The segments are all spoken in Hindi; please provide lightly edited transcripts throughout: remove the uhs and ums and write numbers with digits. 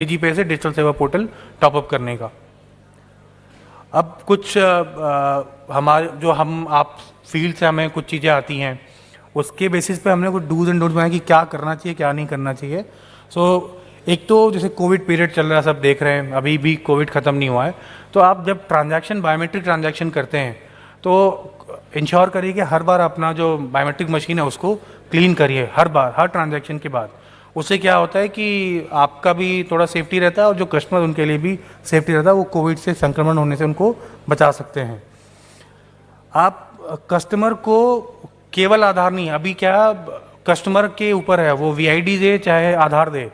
जीपे से डिजिटल सेवा पोर्टल टॉपअप करने का। अब कुछ हमारे जो हम आप फील्ड से हमें कुछ चीज़ें आती हैं, उसके बेसिस पे हमने कुछ डूज एंड डोंट्स बनाए कि क्या करना चाहिए क्या नहीं करना चाहिए। एक तो जैसे कोविड पीरियड चल रहा है, सब देख रहे हैं, अभी भी कोविड ख़त्म नहीं हुआ है। तो आप जब ट्रांजैक्शन बायोमेट्रिक ट्रांजैक्शन करते हैं तो इंश्योर करिए कि हर बार अपना जो बायोमेट्रिक मशीन है उसको क्लीन करिए, हर बार, हर ट्रांजैक्शन के बाद। उससे क्या होता है कि आपका भी थोड़ा सेफ्टी रहता है और जो कस्टमर उनके लिए भी सेफ्टी रहता है, वो कोविड से संक्रमण होने से उनको बचा सकते हैं। आप कस्टमर को केवल आधार नहीं, अभी क्या कस्टमर के ऊपर है, वो वीआईडी दे चाहे आधार दे,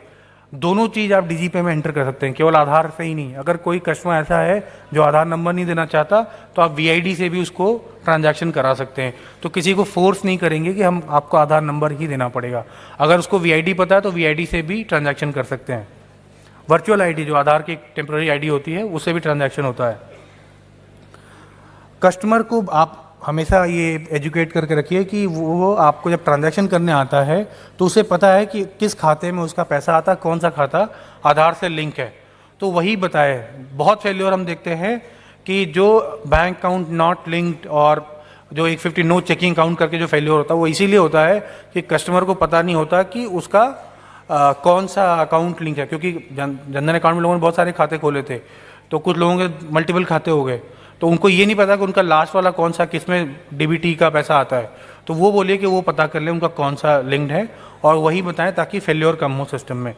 दोनों चीज़ आप डीजीपे में एंटर कर सकते हैं, केवल आधार से ही नहीं। अगर कोई कस्टमर ऐसा है जो आधार नंबर नहीं देना चाहता तो आप वीआईडी से भी उसको ट्रांजैक्शन करा सकते हैं। तो किसी को फोर्स नहीं करेंगे कि हम आपको आधार नंबर ही देना पड़ेगा। अगर उसको वीआईडी पता है तो वीआईडी से भी ट्रांजैक्शन कर सकते हैं। वर्चुअल आईडी जो आधार की टेम्प्रेरी आईडी होती है उससे भी ट्रांजैक्शन होता है। कस्टमर को आप हमेशा ये एजुकेट करके रखिए कि वो आपको जब ट्रांजैक्शन करने आता है तो उसे पता है कि किस खाते में उसका पैसा आता है, कौन सा खाता आधार से लिंक है, तो वही बताए। बहुत फेल्योर हम देखते हैं कि जो बैंक अकाउंट नॉट लिंक्ड और जो 150 नो चेकिंग अकाउंट करके जो फेल्योर होता है वो इसीलिए होता है कि कस्टमर को पता नहीं होता कि उसका कौन सा अकाउंट लिंक है। क्योंकि जनधन अकाउंट में लोगों ने बहुत सारे खाते खोले थे, तो कुछ लोगों के मल्टीपल खाते हो गए, तो उनको ये नहीं पता कि उनका लास्ट वाला कौन सा, किसमें डीबीटी का पैसा आता है। तो वो बोलिए कि वो पता कर ले उनका कौन सा लिंक्ड है और वही बताएं ताकि फेल्योर कम हो सिस्टम में।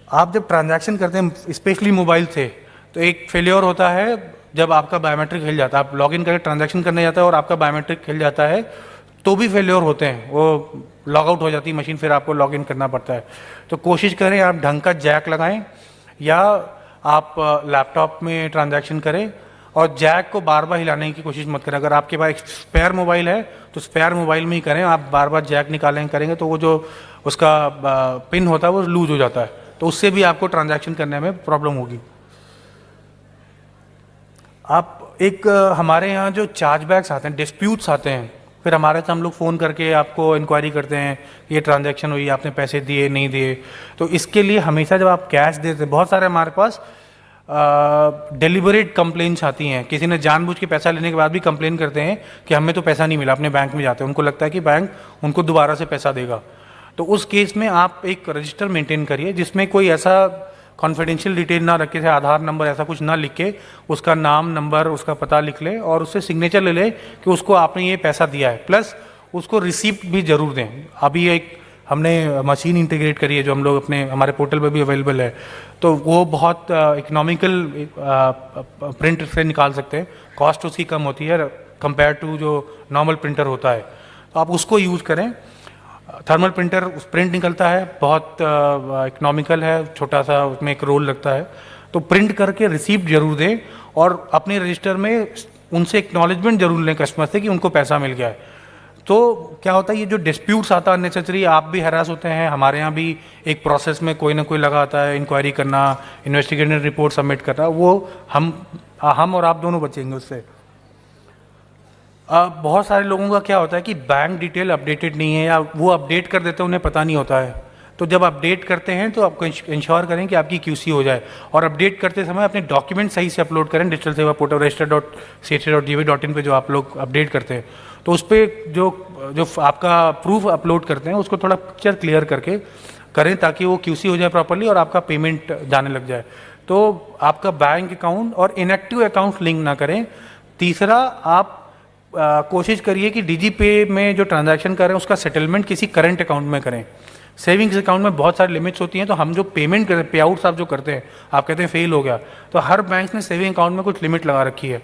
आप जब ट्रांजैक्शन करते हैं स्पेशली मोबाइल से, तो एक फेल्योर होता है जब आपका बायोमेट्रिक हिल जाता है। आप लॉगिन करके ट्रांजैक्शन करने जाता है और आपका बायोमेट्रिक हिल जाता है तो भी फेल्योर होते हैं, वो लॉग आउट हो जाती है मशीन, फिर आपको लॉगिन करना पड़ता है। तो कोशिश करें आप ढंग का जैक लगाएं या आप लैपटॉप में ट्रांजैक्शन करें और जैक को बार बार हिलाने की कोशिश मत करें। अगर आपके पास एक स्पेयर मोबाइल है तो स्पेयर मोबाइल में ही करें। आप बार बार जैक निकालें करेंगे तो वो जो उसका पिन होता है वो लूज हो जाता है, तो उससे भी आपको ट्रांजैक्शन करने में प्रॉब्लम होगी। आप हमारे यहाँ जो चार्जबैक्स आते हैं, डिस्प्यूट्स आते हैं, फिर हमारे से हम लोग फ़ोन करके आपको इंक्वायरी करते हैं ये ट्रांजैक्शन हुई, आपने पैसे दिए नहीं दिए। तो इसके लिए हमेशा जब आप कैश देते हैं, बहुत सारे हमारे पास डेलिबरेट कंप्लेंट्स आती हैं, किसी ने जानबूझ के पैसा लेने के बाद भी कंप्लेन करते हैं कि हमें तो पैसा नहीं मिला। अपने बैंक में जाते हैं, उनको लगता है कि बैंक उनको दोबारा से पैसा देगा। तो उस केस में आप एक रजिस्टर मेंटेन करिए जिसमें कोई ऐसा कॉन्फिडेंशियल डिटेल ना रखे, आधार नंबर ऐसा कुछ ना लिख के उसका नाम, नंबर, उसका पता लिख ले और उससे सिग्नेचर ले ले कि उसको आपने ये पैसा दिया है, प्लस उसको रिसीप्ट भी जरूर दें। अभी एक हमने मशीन इंटीग्रेट करी है जो हम लोग हमारे पोर्टल पर भी अवेलेबल है, तो वो बहुत इकोनॉमिकल प्रिंट से निकाल सकते हैं, कॉस्ट उसकी कम होती है कंपेयर टू जो नॉर्मल प्रिंटर होता है, तो आप उसको यूज़ करें। थर्मल प्रिंटर प्रिंट निकलता है, बहुत इकोनॉमिकल है, छोटा सा उसमें एक रोल लगता है, तो प्रिंट करके रिसीप्ट जरूर दें और अपने रजिस्टर में उनसे एक्नॉलेजमेंट जरूर लें कस्टमर से कि उनको पैसा मिल गया है। तो क्या होता है, ये जो डिस्प्यूट्स आता है अननेसेसरी, आप भी हैरास होते हैं, हमारे यहाँ भी एक प्रोसेस में कोई ना कोई लगा आता है, इंक्वायरी करना, इन्वेस्टिगेटिव रिपोर्ट सबमिट करना, वो हम और आप दोनों बचेंगे उससे। बहुत सारे लोगों का क्या होता है कि बैंक डिटेल अपडेटेड नहीं है या वो अपडेट कर देते हैं, उन्हें पता नहीं होता है। तो जब अपडेट करते हैं तो आपको इंश्योर करें कि आपकी क्यूसी हो जाए, और अपडेट करते समय अपने डॉक्यूमेंट सही से अपलोड करें डिजिटल सेवा पोर्टल register.ct.gov.in पे जो आप लोग अपडेट करते हैं, तो उस पर जो आपका प्रूफ अपलोड करते हैं उसको थोड़ा पिक्चर क्लियर करके करें ताकि वो क्यूसी हो जाए प्रॉपरली और आपका पेमेंट जाने लग जाए। तो आपका बैंक अकाउंट और इनएक्टिव अकाउंट लिंक ना करें। तीसरा, आप कोशिश करिए कि डीजीपे में जो ट्रांजैक्शन करें उसका सेटलमेंट किसी करंट अकाउंट में करें। सेविंग्स अकाउंट में बहुत सारी लिमिट्स होती हैं, तो हम जो पेमेंट करते हैं, पे आउट्स आप जो करते हैं, आप कहते हैं फेल हो गया, तो हर बैंक ने सेविंग अकाउंट में कुछ लिमिट लगा रखी है।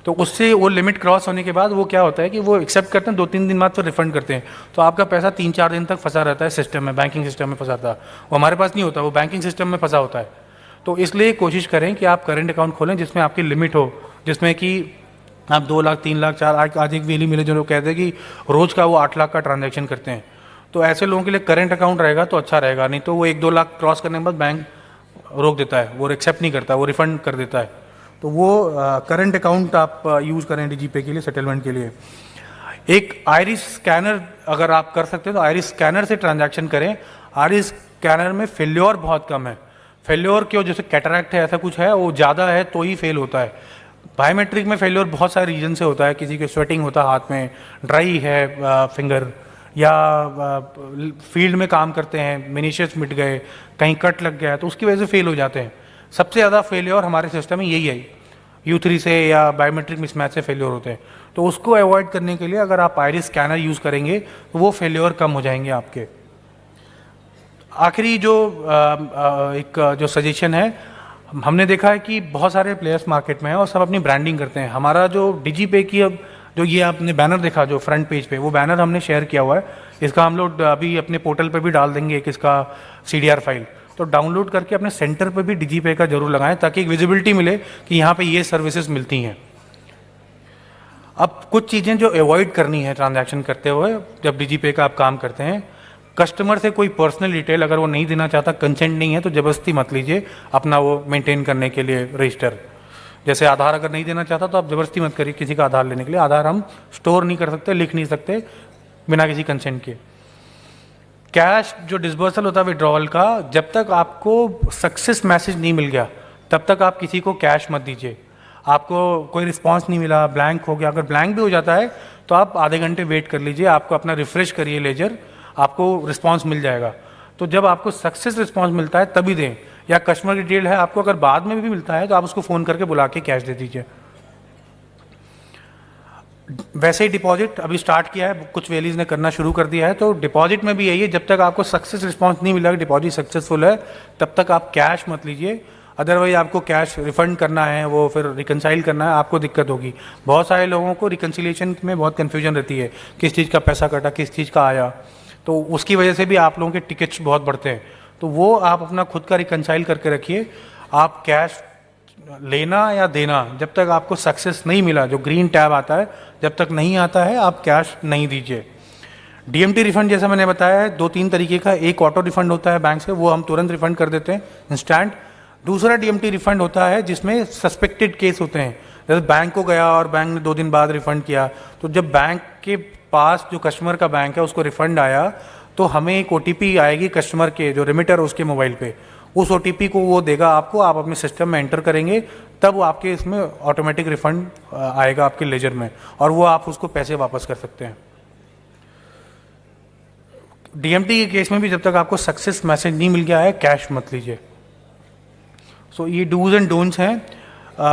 तो उससे वो लिमिट क्रॉस होने के बाद वो क्या होता है कि वो एक्सेप्ट करते हैं, 2-3 दिन बाद फिर रिफंड करते हैं, तो आपका पैसा 3-4 दिन तक फंसा रहता है सिस्टम में, बैंकिंग सिस्टम में फंसा था। वो हमारे पास नहीं होता, वो बैंकिंग सिस्टम में फंसा होता है। तो इसलिए कोशिश करें कि आप करंट अकाउंट खोलें जिसमें आपकी लिमिट हो, जिसमें कि आप 2 लाख, 3 लाख, 4 लाख, आज एक वेली मिले जो लोग कहते हैं कि रोज़ का वो 8 लाख का ट्रांजैक्शन करते हैं, तो ऐसे लोगों के लिए करंट अकाउंट रहेगा तो अच्छा रहेगा। नहीं तो वो 1-2 लाख क्रॉस करने के बाद बैंक रोक देता है, वो एक्सेप्ट नहीं करता, वो रिफंड कर देता है। तो वो करंट अकाउंट आप यूज़ करें डीजीपे के लिए, सेटलमेंट के लिए। एक आइरिस स्कैनर अगर आप कर सकते हो तो आइरिस स्कैनर से ट्रांजैक्शन करें। आइरिस स्कैनर में फेल्योर बहुत कम है। फेल्योर क्यों, जैसे कैटरैक्ट है, ऐसा कुछ है, वो ज़्यादा है तो ही फेल होता है। बायोमेट्रिक में फेल्योर बहुत सारे रीजन से होता है, किसी के स्वेटिंग होता है हाथ में, ड्राई है फिंगर, या फील्ड में काम करते हैं, मिनीशियस मिट गए, कहीं कट लग गया, तो उसकी वजह से फेल हो जाते हैं। सबसे ज़्यादा फेल्योर हमारे सिस्टम में यही है, U3 से या बायोमेट्रिक मिसमैच से फेल्योर होते हैं। तो उसको अवॉइड करने के लिए अगर आप आइरिस स्कैनर यूज़ करेंगे तो वो फेल्योर कम हो जाएंगे आपके। आखिरी जो एक जो सजेशन है, हमने देखा है कि बहुत सारे प्लेयर्स मार्केट में हैं और सब अपनी ब्रांडिंग करते हैं। हमारा जो डिजीपे की अब जो ये आपने बैनर देखा जो फ्रंट पेज पे, वो बैनर हमने शेयर किया हुआ है। इसका हम लोग अभी अपने पोर्टल पे भी डाल देंगे एक इसका CDR फाइल, तो डाउनलोड करके अपने सेंटर पे भी डिजीपे का जरूर लगाएं ताकि एक विजिबिलिटी मिले कि यहाँ पे ये सर्विसेज मिलती हैं। अब कुछ चीज़ें जो अवॉइड करनी है ट्रांजैक्शन करते हुए जब डिजीपे का आप काम करते हैं, कस्टमर से कोई पर्सनल डिटेल अगर वो नहीं देना चाहता, कंसेंट नहीं है, तो ज़बरदस्ती मत लीजिए अपना वो मेंटेन करने के लिए रजिस्टर। जैसे आधार अगर नहीं देना चाहता तो आप ज़बरदस्ती मत करिए किसी का आधार लेने के लिए। आधार हम स्टोर नहीं कर सकते, लिख नहीं सकते बिना किसी कंसेंट के। कैश जो डिसबर्सल होता है विड्रॉवल का, जब तक आपको सक्सेस मैसेज नहीं मिल गया तब तक आप किसी को कैश मत दीजिए। आपको कोई रिस्पांस नहीं मिला, ब्लैंक हो गया, अगर ब्लैंक भी हो जाता है तो आप आधे घंटे वेट कर लीजिए, आपको अपना रिफ्रेश करिए लेजर, आपको रिस्पांस मिल जाएगा। तो जब आपको सक्सेस रिस्पांस मिलता है तभी दें, या कस्टमर डिटेल है आपको अगर बाद में भी मिलता है तो आप उसको फ़ोन करके बुला के कैश दे दीजिए। वैसे ही डिपॉजिट अभी स्टार्ट किया है, कुछ वैलीज ने करना शुरू कर दिया है, तो डिपॉजिट में भी यही है, जब तक आपको सक्सेस रिस्पांस नहीं मिला, डिपॉजिट सक्सेसफुल है, तब तक आप कैश मत लीजिए। अदरवाइज आपको कैश रिफंड करना है, वो फिर रिकनसाइल करना है, आपको दिक्कत होगी। बहुत सारे लोगों को रिकनसिलेशन में बहुत कन्फ्यूजन रहती है, किस चीज़ का पैसा कटा, किस चीज़ का आया, तो उसकी वजह से भी आप लोगों के टिकट्स बहुत बढ़ते हैं। तो वो आप अपना खुद का रिकनसाइल करके रखिए। आप कैश लेना या देना, जब तक आपको सक्सेस नहीं मिला, जो ग्रीन टैब आता है, जब तक नहीं आता है आप कैश नहीं दीजिए। DMT रिफंड जैसा मैंने बताया है 2-3 तरीके का, एक ऑटो रिफंड होता है बैंक से, वो हम तुरंत रिफंड कर देते हैं इंस्टेंट। दूसरा DMT रिफंड होता है जिसमें सस्पेक्टेड केस होते हैं, जैसे बैंक को गया और बैंक ने 2 दिन बाद रिफंड किया, तो जब बैंक के पास जो कस्टमर का बैंक है उसको रिफंड आया तो हमें एक OTP आएगी कस्टमर के, जो रिमिटर उसके मोबाइल पे, उस OTP को वो देगा आपको, आप अपने सिस्टम में एंटर करेंगे तब आपके इसमें ऑटोमेटिक रिफंड आएगा आपके लेजर में, और वो आप उसको पैसे वापस कर सकते हैं। DMT के केस में भी जब तक आपको सक्सेस मैसेज नहीं मिल गया है, कैश मत लीजिए। सो ये डूज एंड डोंट्स हैं।